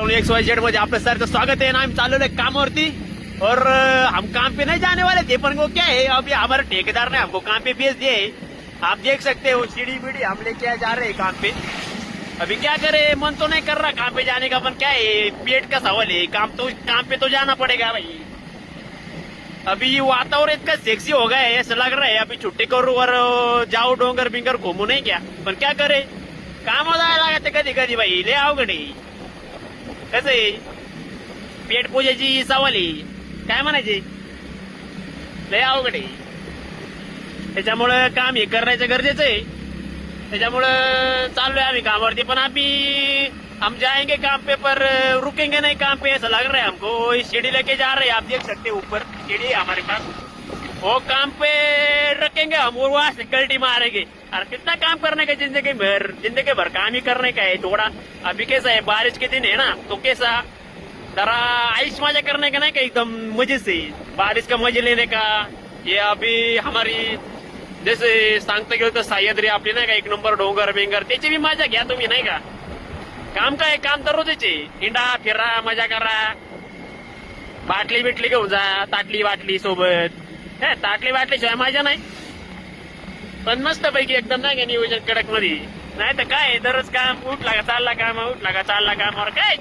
XYZ मध्ये आपलं सरचं स्वागत है ना। हम चालू है कामवरती और हम काम पे नहीं जाने वाले थे, पर वो क्या है अभी हमारे ठेकेदार ने हमको काम पे भेज दिए है। आप देख सकते हो सीढ़ी बीढ़ी हम लेके जा रहे हैं काम पे। अभी क्या करे, मन तो नहीं कर रहा काम पे जाने का, पर क्या है पेट का सवाल है, काम पे तो जाना पड़ेगा भाई। अभी वातावरण इतना सेक्सी हो गया है, ऐसा लग रहा है अभी छुट्टी करूँ और जाओ डोंगर बिंगर घूमू नहीं क्या, पण क्या करे काम जायला लागते कधी कधी भाई, लय अवघड आहे। कसं आहे पेट पूजाची सवाल आहे, काय म्हणायचे, लय अवघड आहे। त्याच्यामुळं काम हे करण्याचं गरजेचं आहे, त्याच्यामुळं चाललोय आम्ही कामावरती। पण हम जाएंगे काम पे पर रुकेंगे नहीं काम पे, ऐसा लग रहा है हमको। सीढ़ी लेके जा रहे हैं, आप देख सकते हैं ऊपर सीढ़ी है हमारे पास, वो काम पे रखेंगे हम और वहां से कल्टी मारेंगे। और कितना काम करने का जिंदगी भर काम ही करने का है थोड़ा। अभी कैसा है बारिश के दिन है ना, तो कैसा जरा आइस मजा करने का नहीं का, एकदम मजे से बारिश का मजे लेने का। ये अभी हमारी जैसे सांगता गेलो तर सह्याद्री आपली नाही का एक नंबर डोंगर बिंगर, त्याची भी मजा घ्या तुम्ही नाही का। काम काय काम दररोजच आहे, हिंडा फिरा मजा करा, बाटली बिटली घेऊन जा, ताटली बाटली सोबत, ताटली बाटली शिवाय मजा नाही। पण मस्त पैकी एकदम नाही का नियोजन कडक मध्ये, नाही तर काय दररोज काम, उठला का चालला काम, उठला का चालला काम, और काय